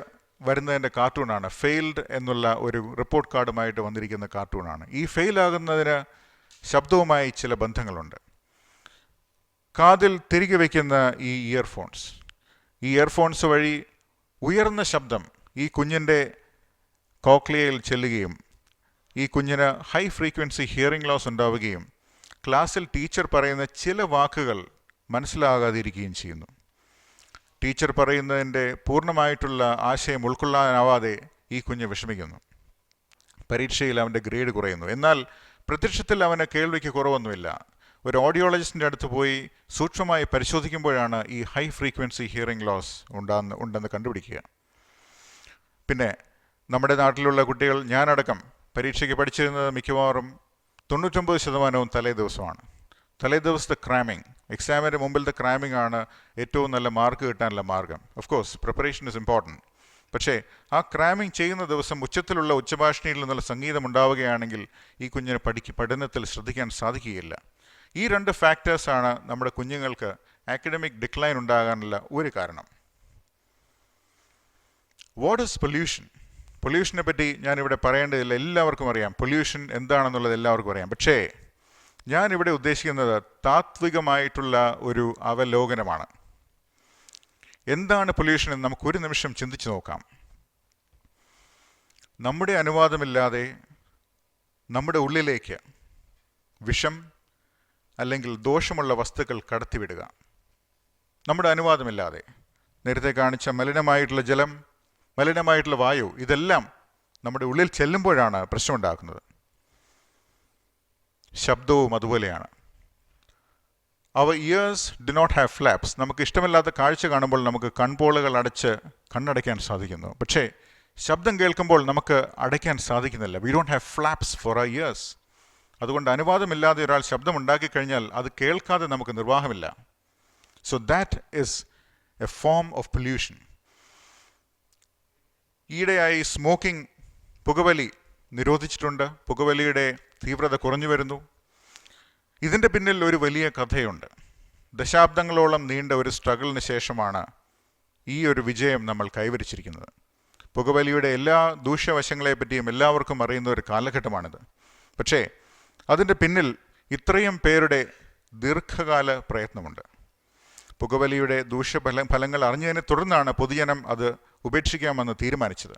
വരുന്നതിൻ്റെ കാർട്ടൂണാണ്. ഫെയിൽഡ് എന്നുള്ള ഒരു റിപ്പോർട്ട് കാർഡുമായിട്ട് വന്നിരിക്കുന്ന കാർട്ടൂണാണ്. ഈ ഫെയിലാകുന്നതിന് ശബ്ദവുമായി ചില ബന്ധങ്ങളുണ്ട്. കാതിൽ തിരികെ വയ്ക്കുന്ന ഈ ഇയർഫോൺസ് വഴി ഉയർന്ന ശബ്ദം ഈ കുഞ്ഞിൻ്റെ കോക്ലിയയിൽ ചെല്ലുകയും ഈ കുഞ്ഞിന് ഹൈ ഫ്രീക്വൻസി ഹിയറിംഗ് ലോസ് ഉണ്ടാവുകയും ക്ലാസ്സിൽ ടീച്ചർ പറയുന്ന ചില വാക്കുകൾ മനസ്സിലാകാതിരിക്കുകയും ചെയ്യുന്നു. ടീച്ചർ പറയുന്നതിൻ്റെ പൂർണ്ണമായിട്ടുള്ള ആശയം ഉൾക്കൊള്ളാനാവാതെ ഈ കുഞ്ഞ് വിഷമിക്കുന്നു. പരീക്ഷയിൽ അവൻ്റെ ഗ്രേഡ് കുറയുന്നു. എന്നാൽ പ്രത്യക്ഷത്തിൽ അവന് കേൾവിക്ക് കുറവൊന്നുമില്ല. ഒരു ഓഡിയോളജിസ്റ്റിൻ്റെ അടുത്ത് പോയി സൂക്ഷ്മമായി പരിശോധിക്കുമ്പോഴാണ് ഈ ഹൈ ഫ്രീക്വൻസി ഹിയറിംഗ് ലോസ് ഉണ്ടെന്ന് കണ്ടുപിടിക്കുക. പിന്നെ നമ്മുടെ നാട്ടിലുള്ള കുട്ടികൾ, ഞാനടക്കം പരീക്ഷയ്ക്ക് പഠിച്ചിരുന്നത് മിക്കവാറും 99% തലേ ദിവസമാണ്. തലേ ദിവസത്തെ ക്രാമിങ്, എക്സാമിന് മുമ്പിലത്തെ ക്രാമിംഗ് ആണ് ഏറ്റവും നല്ല മാർക്ക് കിട്ടാനുള്ള മാർഗം. Of course preparation is important. പക്ഷേ ആ ക്രാമിംഗ് ചെയ്യുന്ന ദിവസം ഉച്ചത്തിലുള്ള ഉച്ചഭാഷണിയിൽ നിന്നുള്ള സംഗീതം ഉണ്ടാവുകയാണെങ്കിൽ ഈ കുഞ്ഞിന് പഠനത്തിൽ ശ്രദ്ധിക്കാൻ സാധിക്കുകയില്ല. ഈ 2 ഫാക്ടേഴ്സാണ് നമ്മുടെ കുഞ്ഞുങ്ങൾക്ക് ആക്കഡമിക് ഡിക്ലൈൻ ഉണ്ടാകാനുള്ള ഒരു കാരണം. What is pollution? പൊല്യൂഷനെ പറ്റി ഞാനിവിടെ പറയേണ്ടതില്ല, എല്ലാവർക്കും അറിയാം. പൊല്യൂഷൻ എന്താണെന്നുള്ളത് എല്ലാവർക്കും അറിയാം. പക്ഷേ ഞാനിവിടെ ഉദ്ദേശിക്കുന്നത് താത്വികമായിട്ടുള്ള ഒരു അവലോകനമാണ്. എന്താണ് പൊല്യൂഷൻ എന്ന് നമുക്കൊരു നിമിഷം ചിന്തിച്ചു നോക്കാം. നമ്മുടെ അനുവാദമില്ലാതെ നമ്മുടെ ഉള്ളിലേക്ക് വിഷം അല്ലെങ്കിൽ ദോഷമുള്ള വസ്തുക്കൾ കടത്തിവിടുക. നമ്മുടെ അനുവാദമില്ലാതെ. നേരത്തെ കാണിച്ച മലിനമായിട്ടുള്ള ജലം, മലിനമായിട്ടുള്ള വായു, ഇതെല്ലാം നമ്മുടെ ഉള്ളിൽ ചെല്ലുമ്പോഴാണ് പ്രശ്നമുണ്ടാക്കുന്നത്. ശബ്ദവും അതുപോലെയാണ്. Our ears do not have flaps. നമുക്ക് ഇഷ്ടമില്ലാത്ത കാഴ്ച കാണുമ്പോൾ നമുക്ക് കൺപോളകൾ അടച്ച് കണ്ണടയ്ക്കാൻ സാധിക്കുന്നു. പക്ഷേ ശബ്ദം കേൾക്കുമ്പോൾ നമുക്ക് അടയ്ക്കാൻ സാധിക്കുന്നില്ല. We don't have flaps for our ears. അതുകൊണ്ട് അനുവാദമില്ലാതെ ഒരാൾ ശബ്ദം ഉണ്ടാക്കിക്കഴിഞ്ഞാൽ അത് കേൾക്കാതെ നമുക്ക് നിർവാഹമില്ല. So that is a form of pollution. ഈയിടെയായി സ്മോക്കിംഗ്, പുകവലി നിരോധിച്ചിട്ടുണ്ട്. പുകവലിയുടെ തീവ്രത കുറഞ്ഞു വരുന്നു. ഇതിൻ്റെ പിന്നിൽ ഒരു വലിയ കഥയുണ്ട്. ദശാബ്ദങ്ങളോളം നീണ്ട ഒരു സ്ട്രഗിളിന് ശേഷമാണ് ഈ ഒരു വിജയം നമ്മൾ കൈവരിച്ചിരിക്കുന്നത്. പുകവലിയുടെ എല്ലാ ദൂഷ്യവശങ്ങളെപ്പറ്റിയും എല്ലാവർക്കും അറിയുന്ന ഒരു കാലഘട്ടമാണിത്. പക്ഷേ അതിൻ്റെ പിന്നിൽ ഇത്രയും പേരുടെ ദീർഘകാല പ്രയത്നമുണ്ട്. പുകവലിയുടെ ഫലങ്ങൾ അറിഞ്ഞതിനെ തുടർന്നാണ് പൊതുജനം അത് ഉപേക്ഷിക്കാമെന്ന് തീരുമാനിച്ചത്.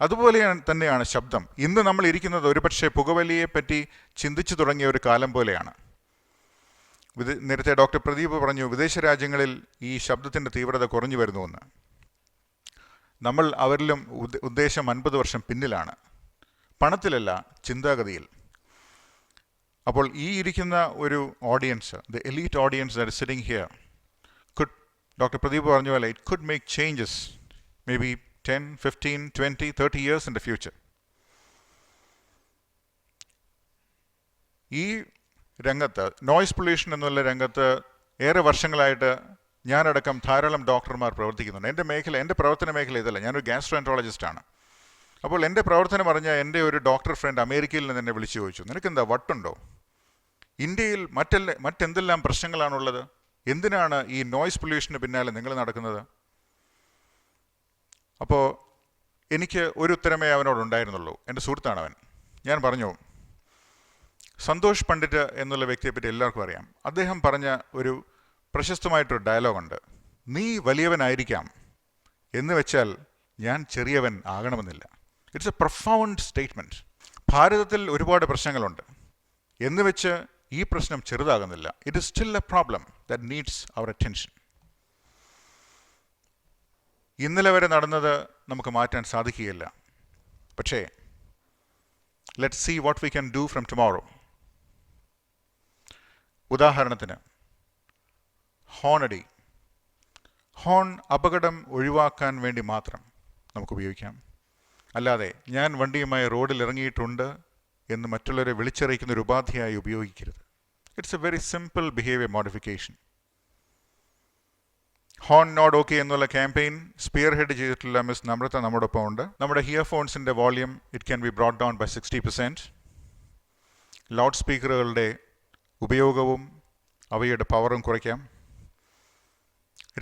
അതുപോലെ തന്നെയാണ് ശബ്ദം. ഇന്ന് നമ്മൾ ഇരിക്കുന്നത് ഒരുപക്ഷെ പുകവലിയെപ്പറ്റി ചിന്തിച്ചു തുടങ്ങിയ ഒരു കാലം പോലെയാണ്. നേരത്തെ ഡോക്ടർ പ്രദീപ് പറഞ്ഞു, വിദേശ രാജ്യങ്ങളിൽ ഈ ശബ്ദത്തിൻ്റെ തീവ്രത കുറഞ്ഞു വരുന്നുവെന്ന്. നമ്മൾ അവരിലും ഉദ്ദേശം 50 വർഷം പിന്നിലാണ്. പണത്തിലല്ല, ചിന്താഗതിയിൽ. അപ്പോൾ ഈ ഇരിക്കുന്ന ഒരു audience, the elite audience that is sitting here, doctor Pradeep പറഞ്ഞ പോലെ it could make changes may be 10, 15, 20, 30 years in the future. ഈ രംഗത്ത്, നോയ്സ് പൊല്യൂഷൻ എന്നുള്ള രംഗത്ത് ഏറെ വർഷങ്ങളായിട്ട് ഞാനടക്കം ധാരാളം ഡോക്ടർമാർ പ്രവർത്തിക്കുന്നുണ്ട്. എൻ്റെ പ്രവർത്തന മേഖല ഇതല്ല. ഞാനൊരു ഗ്യാസ്ട്രോഎൻട്രോളജിസ്റ്റാണ്. അപ്പോൾ എൻ്റെ പ്രവർത്തനം അറിഞ്ഞ എൻ്റെ ഒരു ഡോക്ടർ ഫ്രണ്ട് അമേരിക്കയിൽ നിന്ന് എന്നെ വിളിച്ചു ചോദിച്ചു, നിനക്കെന്താ വട്ടുണ്ടോ? ഇന്ത്യയിൽ മറ്റെന്തെല്ലാം പ്രശ്നങ്ങളാണുള്ളത്? എന്തിനാണ് ഈ നോയ്സ് പൊല്യൂഷന് പിന്നാലെ നിങ്ങൾ നടക്കുന്നത്? അപ്പോൾ എനിക്ക് ഒരു ഉത്തരമേ അവനോടുണ്ടായിരുന്നുള്ളൂ. എൻ്റെ സുഹൃത്താണ് അവൻ. ഞാൻ പറഞ്ഞു, സന്തോഷ് പണ്ഡിറ്റ് എന്നുള്ള വ്യക്തിയെപ്പറ്റി എല്ലാവർക്കും അറിയാം. അദ്ദേഹം പറഞ്ഞ ഒരു പ്രശസ്തമായിട്ടൊരു ഡയലോഗുണ്ട്, നീ വലിയവനായിരിക്കാം എന്ന് വെച്ചാൽ ഞാൻ ചെറിയവൻ ആകണമെന്നില്ല. It's a profound statement. ഭാരതത്തിൽ ഒരുപാട് പ്രശ്നങ്ങളുണ്ട് എന്ന് വെച്ച് ഈ പ്രശ്നം ചെറുതാകുന്നില്ല. It is still a problem that needs our attention. ഇന്നലെ വരെ നടന്നത് നമുക്ക് മാറ്റാൻ സാധിക്കുകയില്ല. പക്ഷേ let's see what we can do from tomorrow. ഉദാഹരണത്തിന് ഹോണടി. ഹോൺ അപകടം ഒഴിവാക്കാൻ വേണ്ടി മാത്രം നമുക്ക് ഉപയോഗിക്കാം. അല്ലാതെ ഞാൻ വണ്ടിയുമായി റോഡിൽ ഇറങ്ങിയിട്ടുണ്ട് എന്ന് മറ്റുള്ളവരെ വിളിച്ചറിയിക്കുന്ന ഒരു ഉപാധിയായി ഉപയോഗിക്കരുത്. It's a very simple behaviour modification. Horn not okay എന്നുള്ള ക്യാമ്പയിൻ സ്പിയർ ഹെഡ് ചെയ്തിട്ടുള്ള മിസ് നമ്രത നമ്മോടൊപ്പം ഉണ്ട്. നമ്മുടെ ഇയർഫോൺസിൻ്റെ volume it can be brought down by 60%. Loud സ്പീക്കറുകളുടെ ഉപയോഗവും അവയുടെ പവറും കുറയ്ക്കാം.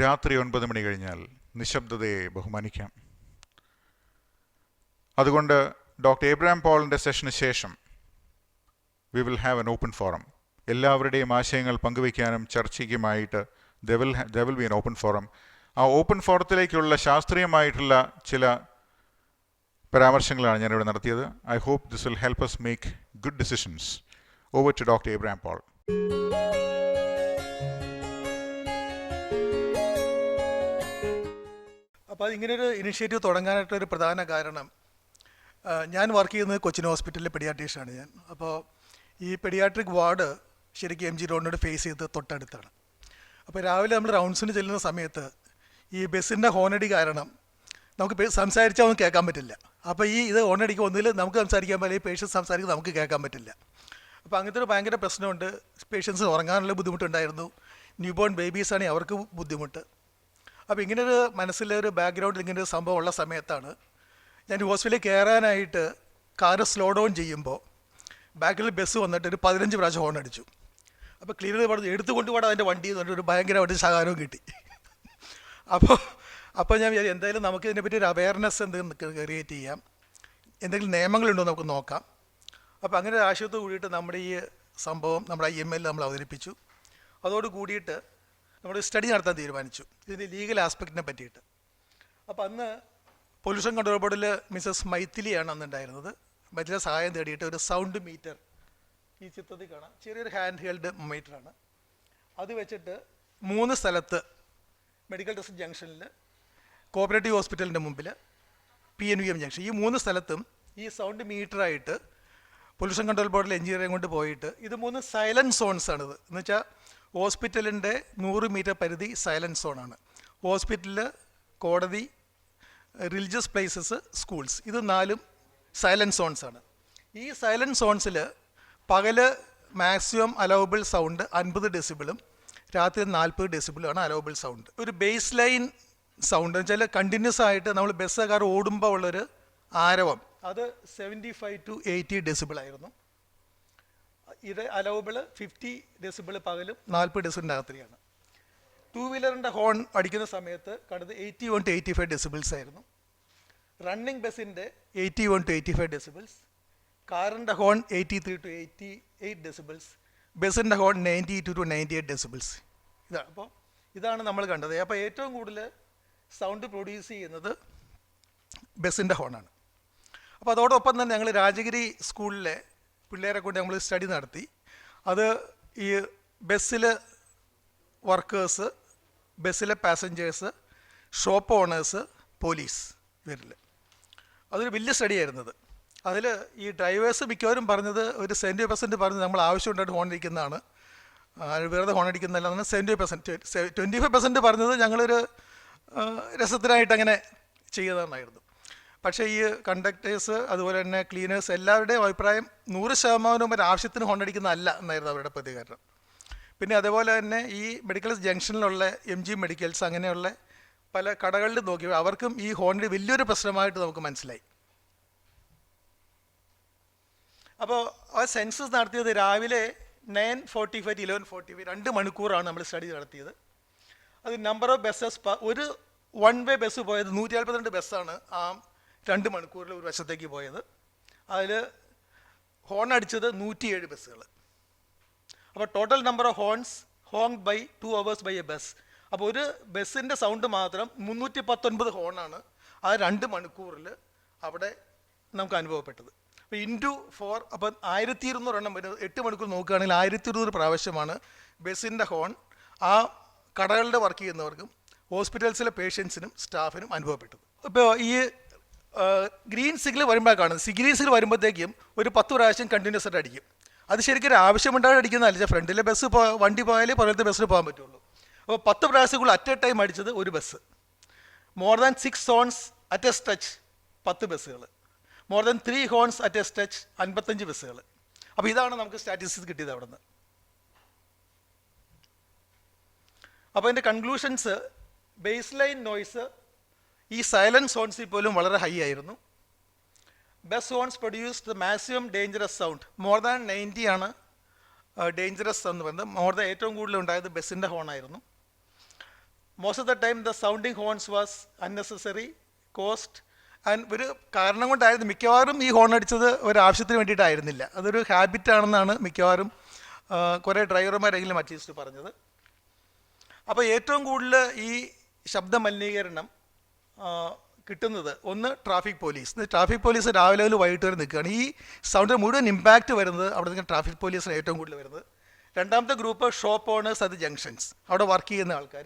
രാത്രി 9 മണി കഴിഞ്ഞാൽ നിശബ്ദതയെ ബഹുമാനിക്കാം. അതുകൊണ്ട് ഡോക്ടർ എബ്രഹാം പോളിൻ്റെ സെഷന് ശേഷം we will have an open forum. എല്ലാവരുടെയും ആശയങ്ങൾ പങ്കുവയ്ക്കാനും ചർച്ചയ്ക്കുമായിട്ട് there will be an open forum. ആ ഓപ്പൺ ഫോറത്തിലേക്കുള്ള ശാസ്ത്രീയമായിട്ടുള്ള ചില പരാമർശങ്ങളാണ് ഞാനിവിടെ നടത്തിയത്. I hope this will help us make good decisions. Over to doctor Abraham Paul. അപ്പോൾ ഇങ്ങനൊരു ഇനിഷ്യേറ്റീവ് തുടങ്ങാനായിട്ടൊരു പ്രധാന കാരണം, ഞാൻ വർക്ക് ചെയ്യുന്നത് കൊച്ചിൻ ഹോസ്പിറ്റലിലെ പെഡിയാട്രീഷ്യനാണ് ഞാൻ. അപ്പോൾ ഈ പെഡിയാട്രിക് വാർഡ് ശരിക്കും MG റോഡിനോട് ഫേസ് ചെയ്ത് തൊട്ടടുത്താണ്. അപ്പോൾ രാവിലെ നമ്മൾ റൗണ്ട്സിന് ചെല്ലുന്ന സമയത്ത് ഈ ബസ്സിൻ്റെ ഹോണടി കാരണം നമുക്ക് സംസാരിച്ചാൽ ഒന്നും കേൾക്കാൻ പറ്റില്ല. അപ്പോൾ ഇത് ഹോണടിക്ക് ഒന്നിൽ നമുക്ക് സംസാരിക്കാൻ പറ്റില്ല, ഈ പേഷ്യൻസ് സംസാരിക്കുന്നത് നമുക്ക് കേൾക്കാൻ പറ്റില്ല. അപ്പോൾ അങ്ങനത്തെ ഒരു ഭയങ്കര പ്രശ്നമുണ്ട്. പേഷ്യൻസ് ഉറങ്ങാനുള്ള ബുദ്ധിമുട്ടുണ്ടായിരുന്നു. ന്യൂബോൺ ബേബീസാണെങ്കിൽ അവർക്ക് ബുദ്ധിമുട്ട്. അപ്പോൾ ഇങ്ങനൊരു മനസ്സിലൊരു ബാക്ക്ഗ്രൗണ്ടിൽ ഇങ്ങനൊരു സംഭവം ഉള്ള സമയത്താണ് ഞാൻ ഹോസ്പിറ്റലിൽ കയറാനായിട്ട് കാറ് സ്ലോ ഡൗൺ ചെയ്യുമ്പോൾ ബാക്കിൽ ബസ് വന്നിട്ട് ഒരു 15 പ്രാവശ്യം ഹോൺ അടിച്ചു. അപ്പോൾ ക്ലീനർ പറഞ്ഞു എടുത്തുകൊണ്ട് പോകാൻ അതിൻ്റെ വണ്ടി എന്ന് പറഞ്ഞിട്ട് ഒരു ഭയങ്കരമായിട്ട് ശകാരവും കിട്ടി. അപ്പോൾ ഞാൻ വിചാരിച്ചു എന്തായാലും നമുക്ക് ഇതിനെപ്പറ്റി ഒരു അവയർനെസ് എന്തെങ്കിലും ക്രിയേറ്റ് ചെയ്യാം, എന്തെങ്കിലും നിയമങ്ങളുണ്ടോ നമുക്ക് നോക്കാം. അപ്പോൾ അങ്ങനെ ഒരു ആശയത്തോട് കൂടിയിട്ട് നമ്മുടെ ഈ സംഭവം നമ്മുടെ IML നമ്മൾ അവതരിപ്പിച്ചു. അതോട് കൂടിയിട്ട് നമ്മൾ സ്റ്റഡി നടത്താൻ തീരുമാനിച്ചു ഇതിൻ്റെ ലീഗൽ ആസ്പെക്റ്റിനെ പറ്റിയിട്ട്. അപ്പോൾ അന്ന് പൊല്യൂഷൻ കൺട്രോൾ ബോർഡിൽ മിസ്സസ് മൈഥിലിയാണ് അന്നുണ്ടായിരുന്നത്. മൈഥിലിയുടെ സഹായം തേടിയിട്ട് ഒരു സൗണ്ട് മീറ്റർ, ഈ ചിത്രത്തിൽ കാണാം, ചെറിയൊരു ഹാൻഡ് ഹെൽഡ് മീറ്ററാണ്. അത് വെച്ചിട്ട് 3 സ്ഥലത്ത് മെഡിക്കൽ ടെസ്റ്റ് ജംഗ്ഷനിൽ, കോപ്പറേറ്റീവ് ഹോസ്പിറ്റലിൻ്റെ മുമ്പിൽ, PNVM ജംഗ്ഷൻ, ഈ 3 സ്ഥലത്തും ഈ സൗണ്ട് മീറ്ററായിട്ട് പൊല്യൂഷൻ കൺട്രോൾ ബോർഡിൽ എഞ്ചിനീയറിംഗ് കൊണ്ട് പോയിട്ട് ഇത് 3 സൈലൻറ്റ് സോൺസാണിത്. എന്ന് വെച്ചാൽ ഹോസ്പിറ്റലിൻ്റെ 100 മീറ്റർ പരിധി സൈലൻറ്റ് സോണാണ്. ഹോസ്പിറ്റൽ, കോടതി, റിലീജിയസ് പ്ലേസസ്, സ്കൂൾസ്, ഇത് 4 സൈലൻറ്റ് സോൺസാണ്. ഈ സൈലൻറ്റ് സോൺസിൽ പകല് മാക്സിമം അലൗബിൾ സൗണ്ട് 50 ഡെസിബിളും രാത്രി 40 ഡെസിബിളുമാണ് അലൗബിൾ സൗണ്ട്. ഒരു ബേസ് ലൈൻ സൗണ്ട് എന്ന് വെച്ചാൽ കണ്ടിന്യൂസ് ആയിട്ട് നമ്മൾ ബസ്സുകാർ ഓടുമ്പോൾ ഉള്ളൊരു ആരവം, അത് 75 to 80 ഡെസിബിളായിരുന്നു. ഇത് അലൗബിൾ 50 ഡെസിബിൾ പകലും 40 ഡെസിബിളിൻ്റെ അകത്തെയാണ്. 2 വീലറിൻ്റെ ഹോൺ അടിക്കുന്ന സമയത്ത് കണ്ടത് 81 to 85 ഡെസിബിൾസ് ആയിരുന്നു. റണ്ണിങ് ബസ്സിൻ്റെ 81 to 85 ഡെസിബിൾസ്, കാറിൻ്റെ ഹോൺ 83 to 88 ഡെസിബിൾസ്, ബസ്സിൻ്റെ ഹോൺ 92 to 98 ഡെസിബിൾസ്. ഇതാണ്. അപ്പോൾ ഇതാണ് നമ്മൾ കണ്ടത്. അപ്പോൾ ഏറ്റവും കൂടുതൽ സൗണ്ട് പ്രൊഡ്യൂസ് ചെയ്യുന്നത് ബസ്സിൻ്റെ ഹോണാണ്. അപ്പോൾ അതോടൊപ്പം തന്നെ ഞങ്ങൾ രാജഗിരി സ്കൂളിലെ പിള്ളേരെ കൊണ്ട് നമ്മൾ സ്റ്റഡി നടത്തി. അത് ഈ ബസ്സിൽ വർക്കേഴ്സ്, ബസ്സിലെ പാസഞ്ചേഴ്സ്, ഷോപ്പ് ഓണേഴ്സ്, പോലീസ്, ഇവരിൽ അതൊരു വലിയ സ്റ്റഡി ആയിരുന്നത്. അതിൽ ഈ ഡ്രൈവേഴ്സ് മിക്കവരും പറഞ്ഞത് ഒരു 70% പറഞ്ഞത് നമ്മൾ ആവശ്യമുണ്ടായിട്ട് ഹോൺ അടിക്കുന്നതാണ്, വെറുതെ ഹോൺ അടിക്കുന്നതല്ല. 70%, 25% പറഞ്ഞത് ഞങ്ങളൊരു രസത്തിനായിട്ട് അങ്ങനെ ചെയ്യുന്നതായിരുന്നു. പക്ഷേ ഈ കണ്ടക്ടേഴ്സ് അതുപോലെ തന്നെ ക്ലീനേഴ്സ് എല്ലാവരുടെയും അഭിപ്രായം 100% ഒരു ആവശ്യത്തിന് ഹോൺ അടിക്കുന്നതല്ല എന്നായിരുന്നു അവരുടെ പ്രതികരണം. പിന്നെ അതേപോലെ തന്നെ ഈ മെഡിക്കൽ ജംഗ്ഷനിലുള്ള MG മെഡിക്കൽസ് അങ്ങനെയുള്ള പല കടകളിൽ നോക്കി അവർക്കും ഈ ഹോണിൻ്റെ വലിയൊരു പ്രശ്നമായിട്ട് നമുക്ക് മനസ്സിലായി. അപ്പോൾ ആ സെൻസസ് നടത്തിയത് രാവിലെ 9:45 to 11:45, 2 മണിക്കൂറാണ് നമ്മൾ സ്റ്റഡി നടത്തിയത്. അത് നമ്പർ ഓഫ് ബസ്സസ്, ഒരു 1 വേ ബസ് പോയത് 142 ബസ്സാണ് ആ 2 മണിക്കൂറിൽ ഒരു വശത്തേക്ക് പോയത്. അതിൽ ഹോൺ അടിച്ചത് 107 ബസ്സുകൾ. അപ്പോൾ total number of horns honk by 2 hours by a bus. അപ്പോൾ ഒരു ബസ്സിൻ്റെ സൗണ്ട് മാത്രം 319 ഹോണാണ് ആ 2 മണിക്കൂറിൽ അവിടെ നമുക്ക് അനുഭവപ്പെട്ടത്. അപ്പോൾ ഇൻറ്റു 4, അപ്പം 1200 എണ്ണം വരുന്നത്. 8 മണിക്കൂർ നോക്കുകയാണെങ്കിൽ 1200 പ്രാവശ്യമാണ് ബസ്സിൻ്റെ ഹോൺ ആ കടകളുടെ വർക്ക് ചെയ്യുന്നവർക്കും ഹോസ്പിറ്റൽസിലെ പേഷ്യൻസിനും സ്റ്റാഫിനും അനുഭവപ്പെട്ടത്. ഇപ്പോൾ ഈ ഗ്രീൻ സിഗ്നൽ വരുമ്പോഴാണ് കാണുന്നത്. ഗ്രീൻ സിഗ്നൽ വരുമ്പോഴത്തേക്കും ഒരു 10 പ്രാവശ്യം കണ്ടിന്യൂസ് ആയിട്ട് അടിക്കും. അത് ശരിക്കും ഒരു ആവശ്യമുണ്ടായിട്ട് അടിക്കുന്നതല്ല. ഫ്രണ്ടിലെ ബസ് വണ്ടി പോയാലേ പുറത്തെ ബസ്സിൽ പോകാൻ പറ്റുള്ളൂ. അപ്പോൾ 10 പ്രാവശ്യങ്ങൾ അറ്റ് എ ടൈം അടിച്ചത് ഒരു bus. More than 6 horns at A stretch 10 ബസ്സുകൾ. More than 3 horns at A stretch 55 ബസ്സുകൾ. അപ്പോൾ ഇതാണ് നമുക്ക് സ്റ്റാറ്റിസ്റ്റിക്സ് കിട്ടിയത് അവിടെ നിന്ന്. അപ്പോൾ അതിൻ്റെ കൺക്ലൂഷൻസ്, ബേസ് ലൈൻ നോയ്സ് ഈ സൈലൻസ് ഹോൺസിൽ പോലും വളരെ ഹൈ ആയിരുന്നു. Bus horns produced the maximum dangerous sound. More than 90 ആണ് ഡേഞ്ചറസ് എന്ന് പറയുന്നത്. മോർ ദാൻ ഏറ്റവും കൂടുതൽ ഉണ്ടായത് ബസ്സിൻ്റെ ഹോണായിരുന്നു. Most of the time the sounding horns was unnecessary, cost and ഒരു കാരണം കൊണ്ടായിരുന്നു. മിക്കവാറും ഈ ഹോൺ അടിച്ചത് ഒരാവശ്യത്തിന് വേണ്ടിയിട്ടായിരുന്നില്ല, അതൊരു ഹാബിറ്റാണെന്നാണ് മിക്കവാറും കുറേ ഡ്രൈവർമാരെങ്കിലും അറ്റ്ലീസ്റ്റ് പറഞ്ഞത്. അപ്പോൾ ഏറ്റവും കൂടുതൽ ഈ ശബ്ദ മലിനീകരണം കിട്ടുന്നത് ഒന്ന് ട്രാഫിക് പോലീസ്. ട്രാഫിക് പോലീസ് രാവിലെ മുതൽ വൈകിട്ട് വരെ നിൽക്കുകയാണ്. ഈ സൗണ്ടിന് മുഴുവൻ ഇമ്പാക്റ്റ് വരുന്നത് അവിടെ നിന്ന് ട്രാഫിക് പോലീസിന് ഏറ്റവും കൂടുതൽ വരുന്നത്. രണ്ടാമത്തെ ഗ്രൂപ്പ് ഷോപ്പ് ഓണേഴ്സ് അത് ജംഗ്ഷൻസ്, അവിടെ വർക്ക് ചെയ്യുന്ന ആൾക്കാർ.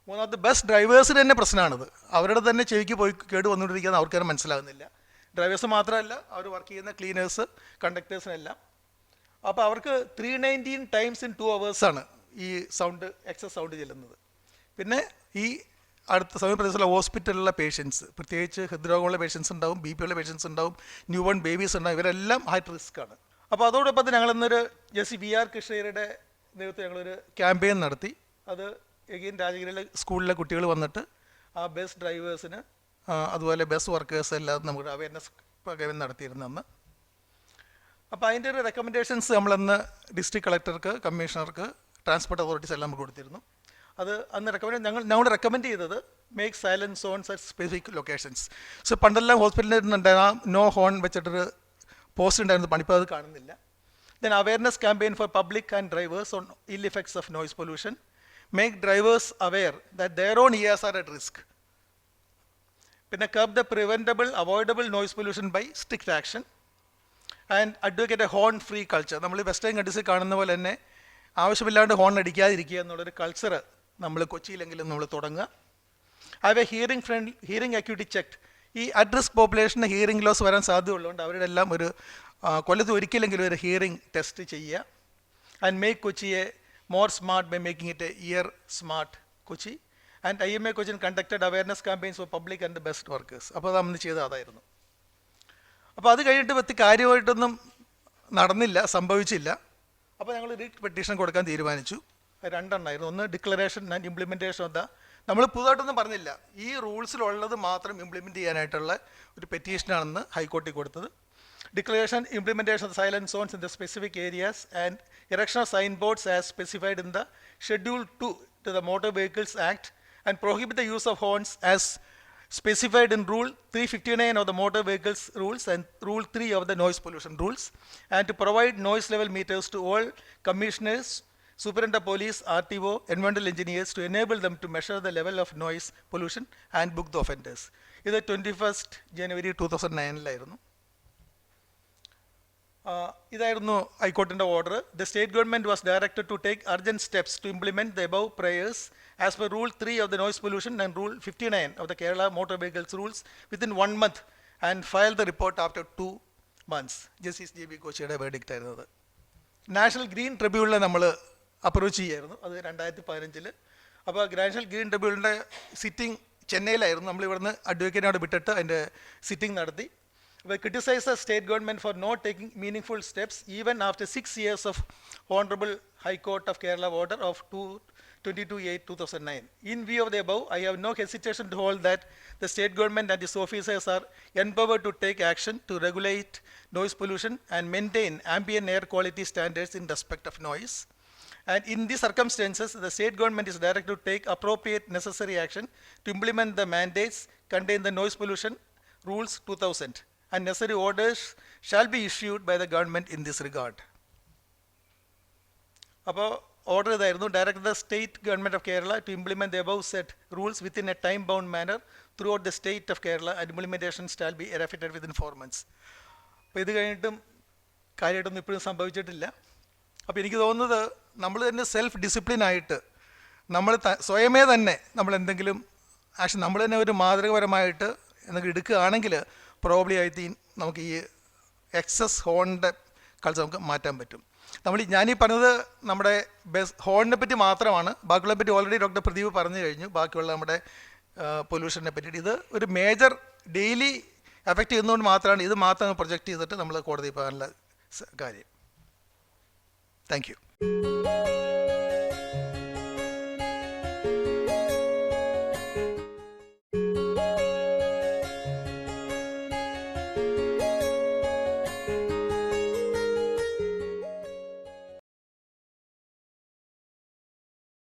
മൂന്നാമത്തെ ബസ് ഡ്രൈവേഴ്സിന് തന്നെ പ്രശ്നമാണിത്. അവരുടെ തന്നെ ചെവിക്ക് പോയി കേട് വന്നുകൊണ്ടിരിക്കുന്നത് അവർക്ക് മനസ്സിലാകുന്നില്ല. ഡ്രൈവേഴ്സ് മാത്രമല്ല, അവർ വർക്ക് ചെയ്യുന്ന ക്ലീനേഴ്സ്, കണ്ടക്ടേഴ്സിനെല്ലാം. അപ്പോൾ അവർക്ക് 319 ടൈംസ് ഇൻ 2 hours ഈ സൗണ്ട്, എക്സസ് സൗണ്ട് ചെല്ലുന്നത്. പിന്നെ ഈ അടുത്ത സമീപപ്രദേശത്തുള്ള ഹോസ്പിറ്റലിലുള്ള പേഷ്യൻസ്, പ്രത്യേകിച്ച് ഹൃദ്രോഗമുള്ള പേഷ്യൻസ് ഉണ്ടാവും, BP ഉള്ള പേഷ്യൻസ് ഉണ്ടാവും, ന്യൂ ബോൺ ബേബീസ് ഉണ്ടാവും, ഇവരെല്ലാം ഹൈ റിസ്ക് ആണ്. അപ്പോൾ അതോടൊപ്പം തന്നെ ഞങ്ങളിന്നൊരു ജസ്റ്റ് VR കൃഷ്ണയുടെ നേതൃത്വം ഞങ്ങളൊരു ക്യാമ്പയിൻ നടത്തി. അത് എഗെയിൻ രാജഗിരിയിലെ സ്കൂളിലെ കുട്ടികൾ വന്നിട്ട് ആ ബസ് ഡ്രൈവേഴ്സിന് അതുപോലെ ബസ് വർക്കേഴ്സ് എല്ലാം നമുക്ക് അവയർനെസ് ക്യാമ്പയിൻ നടത്തിയിരുന്നു അന്ന്. അപ്പോൾ അതിൻ്റെ ഒരു റെക്കമെൻഡേഷൻസ് നമ്മളന്ന് ഡിസ്ട്രിക്ട് കളക്ടർക്ക്, കമ്മീഷണർക്ക്, ട്രാൻസ്പോർട്ട് അതോറിറ്റീസ് എല്ലാം നമുക്ക് കൊടുത്തിരുന്നു. അത് അന്ന് ഞങ്ങൾ റെക്കമെൻഡ് ചെയ്തത് make silence zones at specific locations. So പണ്ടെല്ലാം ഹോസ്പിറ്റലിൽ നോ ഹോൺ വെച്ചിട്ടൊരു പോസ്റ്റ് ഉണ്ടായിരുന്നു, പണിപ്പോൾ അത് കാണുന്നില്ല. Then awareness campaign for public and drivers on ill effects of noise pollution. Make drivers aware that their own ears are at risk. പിന്നെ curb the preventable avoidable noise pollution by strict action and advocate a horn free culture. നമ്മൾ western കൺട്രീസിൽ കാണുന്ന പോലെ തന്നെ ആവശ്യമില്ലാണ്ട് horn അടിക്കാതിരിക്കുക എന്നുള്ളൊരു culture നമ്മൾ കൊച്ചിയിലെങ്കിലും നമ്മൾ തുടങ്ങുക. Have a hearing acuity checked. ഈ അറ്റ് റിസ്ക് പോപ്പുലേഷന് ഹിയറിംഗ് ലോസ് വരാൻ സാധ്യതയുള്ളതുകൊണ്ട് അവരുടെ എല്ലാം ഒരു കൊല്ലത്ത് ഒരിക്കലെങ്കിലും ഒരു ഹിയറിംഗ് ടെസ്റ്റ് ചെയ്യുക. ആൻഡ് മേക്ക് കൊച്ചിയെ more smart by making it a ear smart Kochi. And IMA Cochin conducted awareness campaigns for public and best workers. അപ്പോൾ അത് നമ്മൾ ചെയ്തത് അതായിരുന്നു. അപ്പോൾ അത് കഴിഞ്ഞിട്ട് കാര്യമായിട്ടൊന്നും നടന്നില്ല, സംഭവിച്ചില്ല. അപ്പോൾ ഞങ്ങൾ റിട്ട് പെറ്റീഷൻ കൊടുക്കാൻ തീരുമാനിച്ചു. 2 എണ്ണമായിരുന്നു. ഒന്ന് declaration and implementation of the, നമ്മൾ പുതുതായിട്ടൊന്നും പറഞ്ഞില്ല, ഈ റൂൾസിലുള്ളത് മാത്രം ഇംപ്ലിമെൻറ്റ് ചെയ്യാനായിട്ടുള്ള ഒരു പെറ്റീഷനാണെന്ന് ഹൈക്കോടതി കൊടുത്തത്. Declaration implementation of silence zones in the specific areas and erection of sign boards as specified in the schedule 2 to the motor vehicles act and prohibit the use of horns as specified in Rule 359 of the Motor Vehicles Rules and Rule 3 of the Noise Pollution Rules, and to provide noise level meters to all commissioners, superintendent of police, RTO, environmental engineers to enable them to measure the level of noise pollution and book the offenders. ഇത് 21st January 2009 ഇതായിരുന്നു ഹൈക്കോർട്ടിൻ്റെ order. The state government was directed to take urgent steps to implement the above prayers as per Rule 3 of the Noise Pollution and Rule 59 of the Kerala Motor Vehicles Rules within 1 month and file the report after 2 months. Justice JB കോച്ചിയുടെ verdict ആയിരുന്നത്. National green ട്രിബ്യൂണലിനെ നമ്മൾ approach ചെയ്യായിരുന്നു, അത് 2015. അപ്പോൾ നാഷണൽ ഗ്രീൻ ട്രിബ്യൂണലിൻ്റെ സിറ്റിംഗ് ചെന്നൈയിലായിരുന്നു. നമ്മൾ ഇവിടുന്ന് അഡ്വക്കേറ്റിനോട് വിട്ടിട്ട് അതിൻ്റെ സിറ്റിംഗ് നടത്തി. We criticize the state government for not taking meaningful steps even after 6 years of Honorable High Court of Kerala order of 22/8/2009. In view of the above, I have no hesitation to hold that the state government and its officers are empowered to take action to regulate noise pollution and maintain ambient air quality standards in respect of noise. And in these circumstances, the state government is directed to take appropriate necessary action to implement the mandates contained in the Noise Pollution Rules 2000. And necessary orders shall be issued by the government in this regard. അപ്പോൾ order ഇതായിരുന്നു: direct the state government of Kerala to implement the above set rules within a time bound manner throughout the state of Kerala and implementation shall be effected within 4 months. അപ്പോൾ ഇത് കഴിഞ്ഞിട്ടും കാര്യമായിട്ടൊന്നും ഇപ്പോഴും സംഭവിച്ചിട്ടില്ല. അപ്പോൾ എനിക്ക് തോന്നുന്നത് നമ്മൾ തന്നെ സെൽഫ് ഡിസിപ്ലിനായിട്ട് നമ്മൾ സ്വയമേ തന്നെ നമ്മൾ എന്തെങ്കിലും ആക്ഷൻ നമ്മൾ തന്നെ ഒരു മാതൃകപരമായിട്ട് എന്തെങ്കിലും എടുക്കുകയാണെങ്കിൽ പ്രോബ്ലി ഐ തിങ്ക് നമുക്ക് ഈ എക്സസ് ഹോണിൻ്റെ കൾച്ചർ നമുക്ക് മാറ്റാൻ പറ്റും. ഞാനീ പറഞ്ഞത് നമ്മുടെ ഹോണിനെ പറ്റി മാത്രമാണ്. ബാക്കിയുള്ളതിനെ പറ്റി ഓൾറെഡി ഡോക്ടർ പ്രദീപ് പറഞ്ഞു കഴിഞ്ഞു. ബാക്കിയുള്ള നമ്മുടെ പൊല്യൂഷനെ പറ്റിയിട്ട് ഇത് ഒരു മേജർ ഡെയിലി എഫക്റ്റ് ചെയ്യുന്നതുകൊണ്ട് മാത്രമാണ് ഇത് മാത്രം പ്രൊജക്റ്റ് ചെയ്തിട്ട് നമ്മൾ കോടതി പോകാനുള്ള കാര്യം. Thank you.